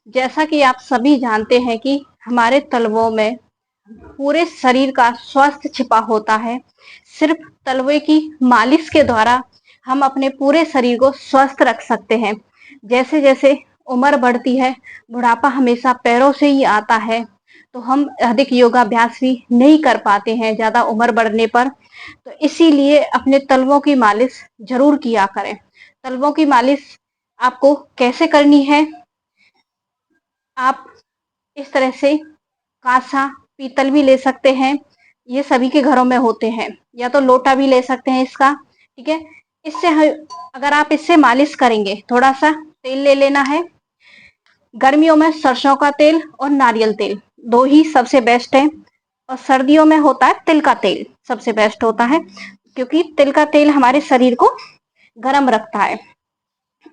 जैसा कि आप सभी जानते हैं कि हमारे तलवों में पूरे शरीर का स्वास्थ्य छिपा होता है। सिर्फ तलवे की मालिश के द्वारा हम अपने पूरे शरीर को स्वस्थ रख सकते हैं। जैसे जैसे उम्र बढ़ती है, बुढ़ापा हमेशा पैरों से ही आता है, तो हम अधिक योगाभ्यास भी नहीं कर पाते हैं ज़्यादा उम्र बढ़ने पर। तो इसीलिए अपने तलवों की मालिश ज़रूर किया करें। तलवों की मालिश आपको कैसे करनी है? आप इस तरह से कांसा, पीतल भी ले सकते हैं, ये सभी के घरों में होते हैं, या तो लोटा भी ले सकते हैं इसका, ठीक है। इससे अगर आप इससे मालिश करेंगे, थोड़ा सा तेल ले लेना है। गर्मियों में सरसों का तेल और नारियल तेल दो ही सबसे बेस्ट है, और सर्दियों में होता है तिल का तेल, सबसे बेस्ट होता है, क्योंकि तिल का तेल हमारे शरीर को गर्म रखता है।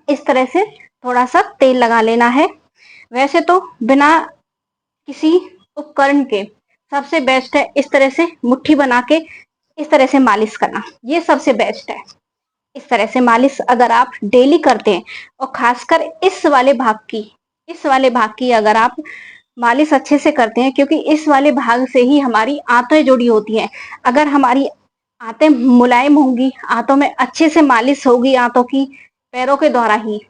इस तरह से थोड़ा सा तेल लगा लेना है। वैसे तो बिना किसी उपकरण के सबसे बेस्ट है इस तरह से मुट्ठी बना के इस तरह से मालिश करना, ये सबसे बेस्ट है। इस तरह से मालिश अगर आप डेली करते हैं, और खासकर इस वाले भाग की अगर आप मालिश अच्छे से करते हैं, क्योंकि इस वाले भाग से ही हमारी आंतें जुड़ी होती हैं। अगर हमारी आंतें मुलायम होंगी, आंतों में अच्छे से मालिश होगी आंतों की, पैरों के द्वारा ही,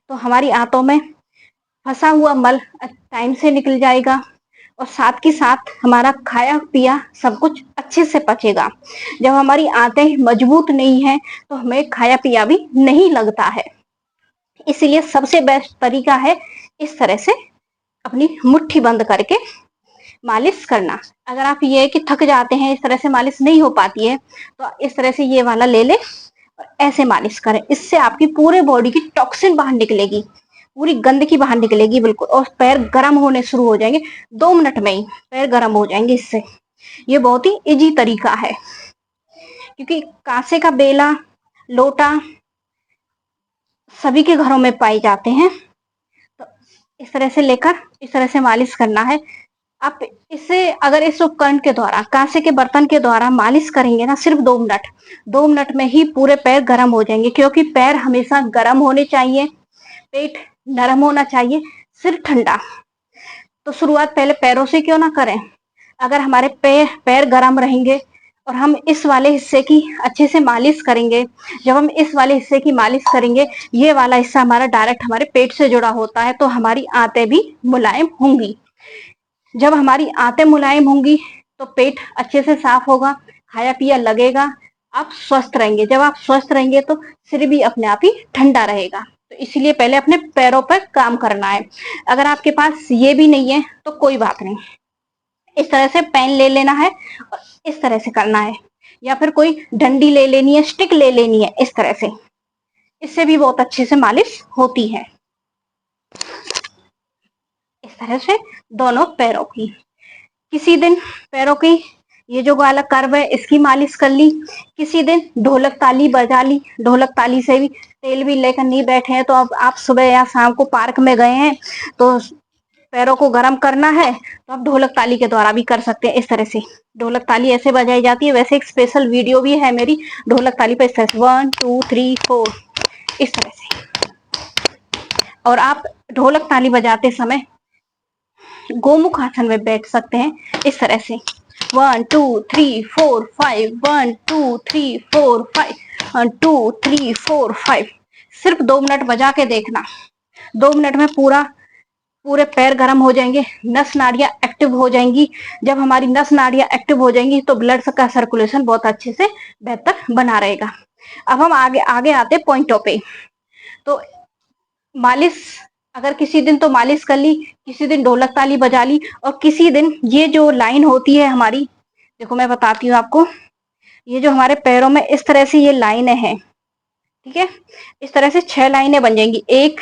तो हमारी आंतों में फंसा हुआ मल टाइम से निकल जाएगा, और साथ के साथ हमारा खाया पिया सब कुछ अच्छे से पचेगा। जब हमारी आंतें मजबूत नहीं है, तो हमें खाया पिया भी नहीं लगता है। इसलिए सबसे बेस्ट तरीका है इस तरह से अपनी मुट्ठी बंद करके मालिश करना। अगर आप ये कि थक जाते हैं, इस तरह से मालिश नहीं हो पाती है, तो इस तरह से ये वाला ले ले और ऐसे मालिश करें। इससे आपकी पूरे बॉडी की टॉक्सिन बाहर निकलेगी, पूरी गंदगी बाहर निकलेगी बिल्कुल, और पैर गर्म होने शुरू हो जाएंगे। 2 मिनट में ही पैर गर्म हो जाएंगे इससे। ये बहुत ही इजी तरीका है, क्योंकि कांसे का बेला, लोटा सभी के घरों में पाए जाते हैं। तो इस तरह से लेकर इस तरह से मालिश करना है। आप इसे अगर इस उपकरण के द्वारा, कांसे के बर्तन के द्वारा मालिश करेंगे ना, सिर्फ 2 मिनट, 2 मिनट में ही पूरे पैर गर्म हो जाएंगे। क्योंकि पैर हमेशा गर्म होने चाहिए, पेट नरम होना चाहिए, सिर ठंडा। तो शुरुआत पहले पैरों से क्यों ना करें। अगर हमारे पैर गर्म रहेंगे और हम इस वाले हिस्से की अच्छे से मालिश करेंगे, जब हम इस वाले हिस्से की मालिश करेंगे, ये वाला हिस्सा हमारा डायरेक्ट हमारे पेट से जुड़ा होता है, तो हमारी आंतें भी मुलायम होंगी। जब हमारी आंतें मुलायम होंगी, तो पेट अच्छे से साफ होगा, खाया पिया लगेगा, आप स्वस्थ रहेंगे। जब आप स्वस्थ रहेंगे, तो सिर भी अपने आप ही ठंडा रहेगा। तो इसलिए पहले अपने पैरों पर काम करना है। अगर आपके पास ये भी नहीं है, तो कोई बात नहीं, इस तरह से पेन ले लेना है और इस तरह से करना है, या फिर कोई डंडी ले लेनी है, स्टिक ले लेनी है, इस तरह से। इससे भी बहुत अच्छे से मालिश होती है। इस तरह से दोनों पैरों की, किसी दिन पैरों की ये जो वाला कर्व है इसकी मालिश कर ली, किसी दिन ढोलक ताली बजा ली। ढोलक ताली से भी तेल भी लेकर नहीं बैठे हैं, तो अब आप सुबह या शाम को पार्क में गए हैं, तो पैरों को गर्म करना है, तो आप ढोलक ताली के द्वारा भी कर सकते हैं। इस तरह से ढोलक ताली ऐसे बजाई जाती है। वैसे एक स्पेशल वीडियो भी है मेरी ढोलक ताली पर, इस तरह से 1 2 3 4 इस तरह से। और आप ढोलक ताली बजाते समय गोमुख आसन में बैठ सकते हैं, इस तरह से 1 2 3 4 5 1 2 3 4 5 1 2 3 4 5। सिर्फ 2 मिनट बजा के देखना, 2 मिनट में पूरे पैर गर्म हो जाएंगे, नस नाड़ियां एक्टिव हो जाएंगी। जब हमारी नस नाड़ियां एक्टिव हो जाएंगी, तो ब्लड का सर्कुलेशन बहुत अच्छे से बेहतर बना रहेगा। अब हम आगे आगे आते पॉइंटों पे। तो मालिश, अगर किसी दिन तो मालिश कर ली, किसी दिन ढोलक ताली बजा ली, और किसी दिन ये जो लाइन होती है हमारी, देखो मैं बताती हूँ आपको, ये जो हमारे पैरों में इस तरह से ये लाइनें हैं, ठीक है, इस तरह से 6 लाइनें बन जाएंगी, 1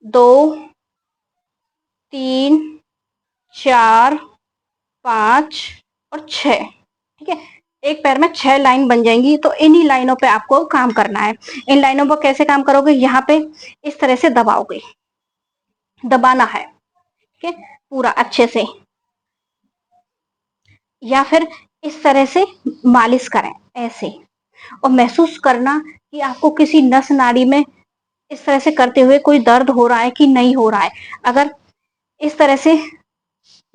2 3 4 5 और 6, ठीक है। एक पैर में 6 लाइन बन जाएंगी। तो इन्हीं लाइनों पे आपको काम करना है। इन लाइनों पर कैसे काम करोगे, यहाँ पे इस तरह से दबाओगे, दबाना है, ठीक है, पूरा अच्छे से, या फिर इस तरह से मालिश करें ऐसे, और महसूस करना कि आपको किसी नस नाड़ी में इस तरह से करते हुए कोई दर्द हो रहा है कि नहीं हो रहा है। अगर इस तरह से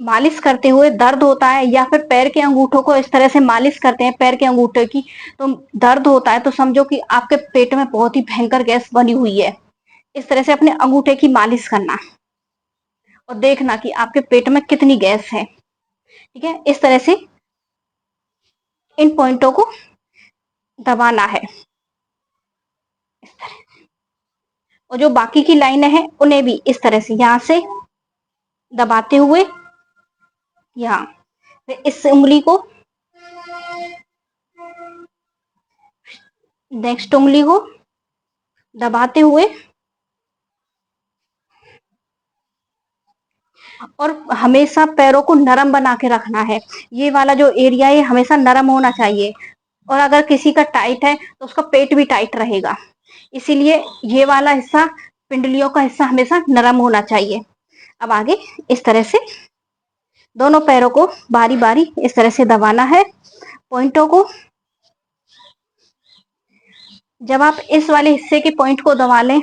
मालिश करते हुए दर्द होता है, या फिर पैर के अंगूठों को इस तरह से मालिश करते हैं, पैर के अंगूठे की, तो दर्द होता है, तो समझो कि आपके पेट में बहुत ही भयंकर गैस बनी हुई है। इस तरह से अपने अंगूठे की मालिश करना और देखना कि आपके पेट में कितनी गैस है। ठीक है, इस तरह से इन पॉइंटों को दबाना है इस तरह से। और जो बाकी की लाइनें हैं उन्हें भी इस तरह से यहां से दबाते हुए, यहाँ फिर इस उंगली को, नेक्स्ट उंगली को दबाते हुए, और हमेशा पैरों को नरम बना के रखना है। ये वाला जो एरिया है हमेशा नरम होना चाहिए, और अगर किसी का टाइट है तो उसका पेट भी टाइट रहेगा। इसीलिए ये वाला हिस्सा, पिंडलियों का हिस्सा हमेशा नरम होना चाहिए। अब आगे इस तरह से दोनों पैरों को बारी बारी इस तरह से दबाना है पॉइंटों को। जब आप इस वाले हिस्से के पॉइंट को दबा लें,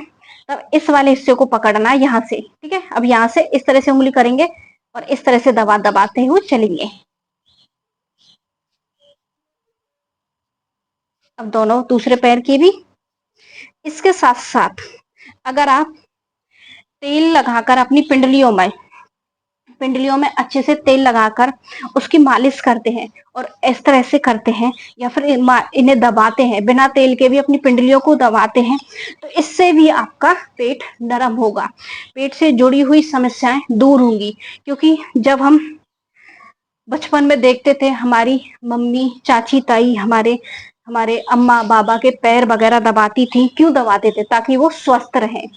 तब इस वाले हिस्से को पकड़ना है यहाँ से। ठीक है, अब यहाँ से इस तरह से उंगली करेंगे और इस तरह से दबाते हुए चलेंगे। अब दोनों दूसरे पैर की भी। इसके साथ साथ अगर आप तेल लगाकर अपनी पिंडलियों में अच्छे से तेल लगाकर उसकी मालिश करते हैं और इस तरह से करते हैं, या फिर इन्हें दबाते हैं, बिना तेल के भी अपनी पिंडलियों को दबाते हैं, तो इससे भी आपका पेट नरम होगा, पेट से जुड़ी हुई समस्याएं दूर होंगी। क्योंकि जब हम बचपन में देखते थे, हमारी मम्मी, चाची, ताई हमारे हमारे अम्मा बाबा के पैर वगैरह दबाती थी। क्यों दबाते थे? ताकि वो स्वस्थ रहें।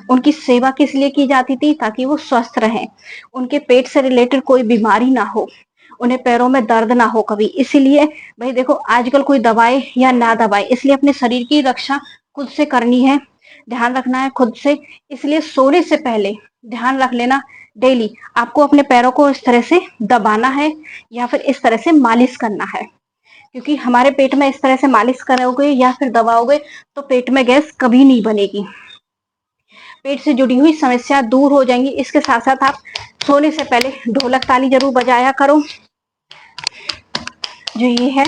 उनकी सेवा किस लिए की जाती थी? ताकि वो स्वस्थ रहें, उनके पेट से रिलेटेड कोई बीमारी ना हो, उन्हें पैरों में दर्द ना हो कभी। इसीलिए भाई देखो, आजकल कोई दबाए या ना दबाए, इसलिए अपने शरीर की रक्षा खुद से करनी है, ध्यान रखना है खुद से। इसलिए सोने से पहले ध्यान रख लेना, डेली आपको अपने पैरों को इस तरह से दबाना है या फिर इस तरह से मालिश करना है। क्योंकि हमारे पेट में इस तरह से मालिश करोगे या फिर दबाओगे तो पेट में गैस कभी नहीं बनेगी, पेट से जुड़ी हुई समस्या दूर हो जाएंगी। इसके साथ साथ आप सोने से पहले ढोलक ताली जरूर बजाया करो, जो ये है।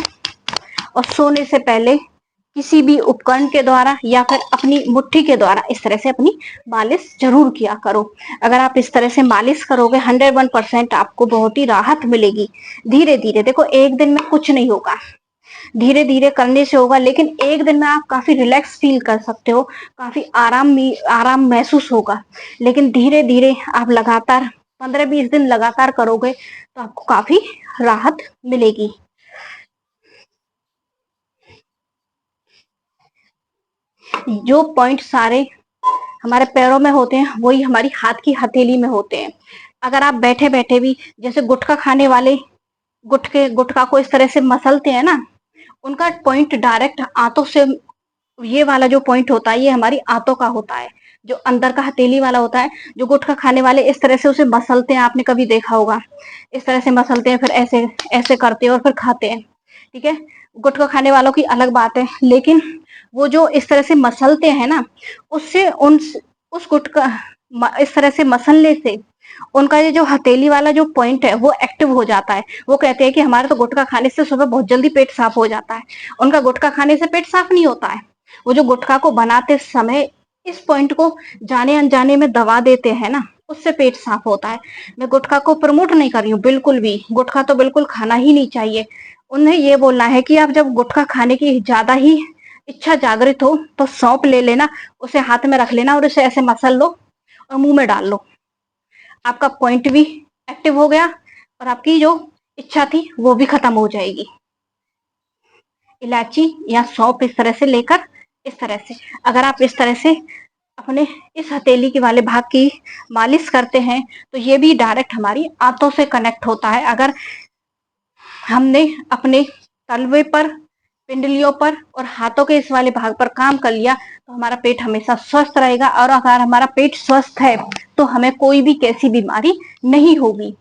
और सोने से पहले किसी भी उपकरण के द्वारा या फिर अपनी मुट्ठी के द्वारा इस तरह से अपनी मालिश जरूर किया करो। अगर आप इस तरह से मालिश करोगे 101% आपको बहुत ही राहत मिलेगी। धीरे धीरे, देखो एक दिन में कुछ नहीं होगा, धीरे धीरे करने से होगा, लेकिन एक दिन में आप काफी रिलैक्स फील कर सकते हो, काफी आराम महसूस होगा। लेकिन धीरे धीरे आप लगातार 15-20 दिन लगातार करोगे तो आपको काफी राहत मिलेगी। जो पॉइंट सारे हमारे पैरों में होते हैं वही हमारी हाथ की हथेली में होते हैं। अगर आप बैठे बैठे भी, जैसे गुटखा खाने वाले गुटखा को इस तरह से मसलते हैं ना, उनका पॉइंट डायरेक्ट आंतों से, ये वाला जो पॉइंट होता है ये हमारी आंतों का होता है, जो अंदर का हथेली वाला होता है। जो गुटखा खाने वाले इस तरह से उसे मसलते हैं, आपने कभी देखा होगा, इस तरह से मसलते हैं, फिर ऐसे ऐसे करते हैं और फिर खाते हैं। ठीक है, गुटखा खाने वालों की अलग बात है, लेकिन वो जो इस तरह से मसलते हैं ना, उससे उस गुटखा इस तरह से मसलने से उनका ये जो हथेली वाला जो पॉइंट है वो एक्टिव हो जाता है। वो कहते हैं कि हमारे तो गुटखा खाने से सुबह बहुत जल्दी पेट साफ हो जाता है। उनका गुटखा खाने से पेट साफ नहीं होता है, वो जो गुटखा को बनाते समय इस पॉइंट को जाने अनजाने में दबा देते हैं ना, उससे पेट साफ होता है। मैं गुटखा को प्रमोट नहीं कर रही हूँ, बिल्कुल भी गुटखा तो बिल्कुल खाना ही नहीं चाहिए। उन्हें ये बोलना है कि आप जब गुटखा खाने की ज्यादा ही इच्छा जागृत हो तो सौंप ले लेना, उसे हाथ में रख लेना और उसे ऐसे मसल लो और मुंह में डाल लो, आपका पॉइंट भी एक्टिव हो गया और आपकी जो इच्छा थी वो भी खत्म हो जाएगी। इलायची या सौंफ इस तरह से लेकर, इस तरह से अगर आप इस तरह से अपने इस हथेली के वाले भाग की मालिश करते हैं तो ये भी डायरेक्ट हमारी आंतों से कनेक्ट होता है। अगर हमने अपने तलवे पर, पिंडलियों पर और हाथों के इस वाले भाग पर काम कर लिया तो हमारा पेट हमेशा स्वस्थ रहेगा। और अगर हमारा पेट स्वस्थ है तो हमें कोई भी कैसी बीमारी नहीं होगी।